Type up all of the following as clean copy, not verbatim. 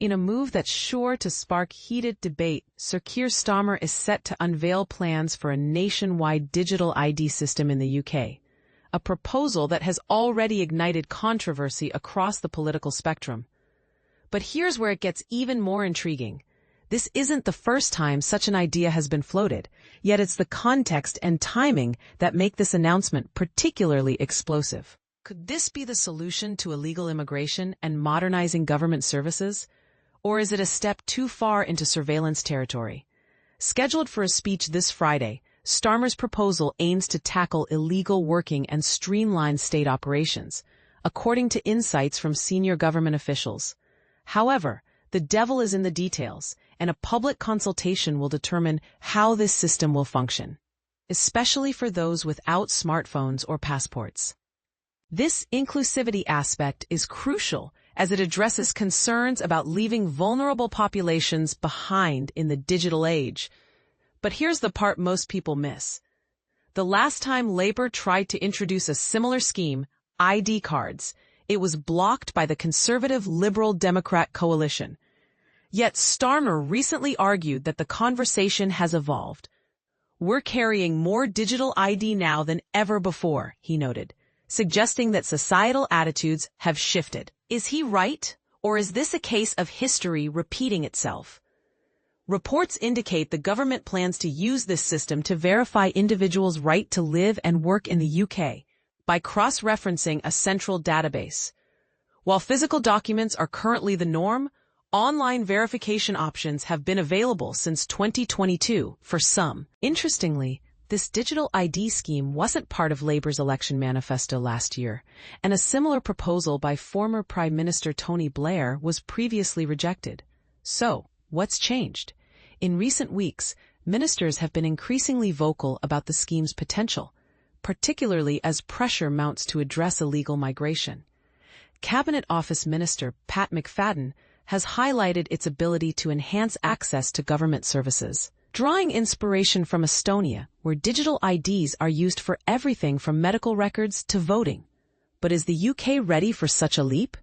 In a move that's sure to spark heated debate, Sir Keir Starmer is set to unveil plans for a nationwide digital ID system in the UK, a proposal that has already ignited controversy across the political spectrum. But here's where it gets even more intriguing. This isn't the first time such an idea has been floated, yet it's the context and timing that make this announcement particularly explosive. Could this be the solution to illegal immigration and modernizing government services? Or is it a step too far into surveillance territory? Scheduled for a speech this Friday, Starmer's proposal aims to tackle illegal working and streamline state operations, according to insights from senior government officials. However, the devil is in the details, and a public consultation will determine how this system will function, especially for those without smartphones or passports. This inclusivity aspect is crucial as it addresses concerns about leaving vulnerable populations behind in the digital age. But here's the part most people miss. The last time Labour tried to introduce a similar scheme, ID cards, it was blocked by the conservative Liberal Democrat coalition. Yet Starmer recently argued that the conversation has evolved. "We're carrying more digital ID now than ever before," he noted, suggesting that societal attitudes have shifted. Is he right, or is this a case of history repeating itself? Reports indicate the government plans to use this system to verify individuals' right to live and work in the UK by cross-referencing a central database. While physical documents are currently the norm, online verification options have been available since 2022 for some. Interestingly, this digital ID scheme wasn't part of Labour's election manifesto last year, and a similar proposal by former Prime Minister Tony Blair was previously rejected. So, what's changed? In recent weeks, ministers have been increasingly vocal about the scheme's potential, particularly as pressure mounts to address illegal migration. Cabinet Office Minister Pat McFadden has highlighted its ability to enhance access to government services, drawing inspiration from Estonia, where digital IDs are used for everything from medical records to voting. But is the UK ready for such a leap?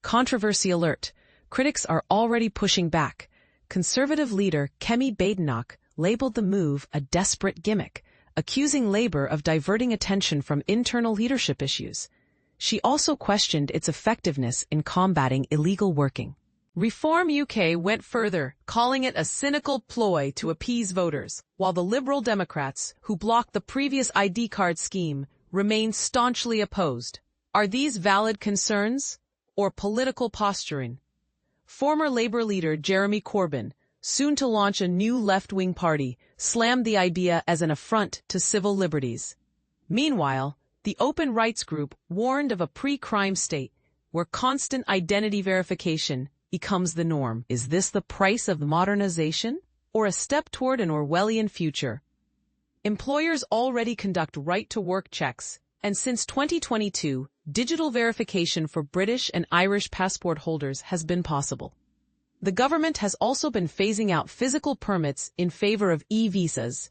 Controversy alert. Critics are already pushing back. Conservative leader Kemi Badenoch labeled the move a desperate gimmick, accusing Labour of diverting attention from internal leadership issues. She also questioned its effectiveness in combating illegal working. Reform UK went further, calling it a cynical ploy to appease voters, while the Liberal Democrats, who blocked the previous ID card scheme, remain staunchly opposed. Are these valid concerns or political posturing? Former Labour leader Jeremy Corbyn, soon to launch a new left-wing party, slammed the idea as an affront to civil liberties. Meanwhile, the Open Rights Group warned of a pre-crime state where constant identity verification becomes the norm. Is this the price of modernization, or a step toward an Orwellian future? Employers already conduct right-to-work checks, and since 2022, digital verification for British and Irish passport holders has been possible. The government has also been phasing out physical permits in favor of e-visas.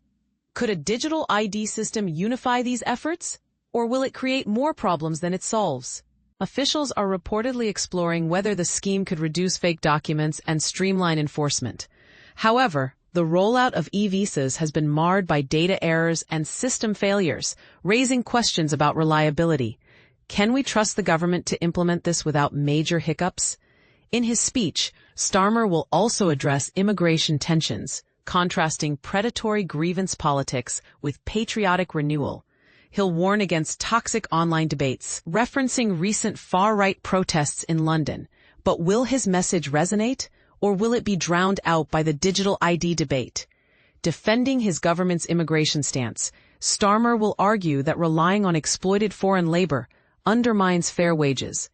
Could a digital ID system unify these efforts, or will it create more problems than it solves? Officials are reportedly exploring whether the scheme could reduce fake documents and streamline enforcement. However, the rollout of e-visas has been marred by data errors and system failures, raising questions about reliability. Can we trust the government to implement this without major hiccups? In his speech, Starmer will also address immigration tensions, contrasting predatory grievance politics with patriotic renewal. He'll warn against toxic online debates, referencing recent far-right protests in London. But will his message resonate, or will it be drowned out by the digital ID debate? Defending his government's immigration stance, Starmer will argue that relying on exploited foreign labor undermines fair wages.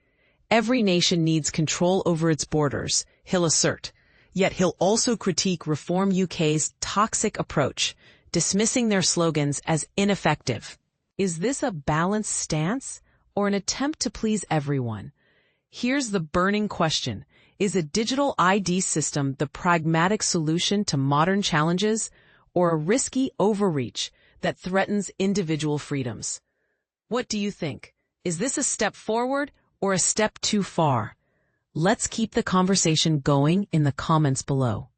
Every nation needs control over its borders, he'll assert. Yet he'll also critique Reform UK's toxic approach, dismissing their slogans as ineffective. Is this a balanced stance, or an attempt to please everyone? Here's the burning question. Is a digital ID system the pragmatic solution to modern challenges, or a risky overreach that threatens individual freedoms? What do you think? Is this a step forward or a step too far? Let's keep the conversation going in the comments below.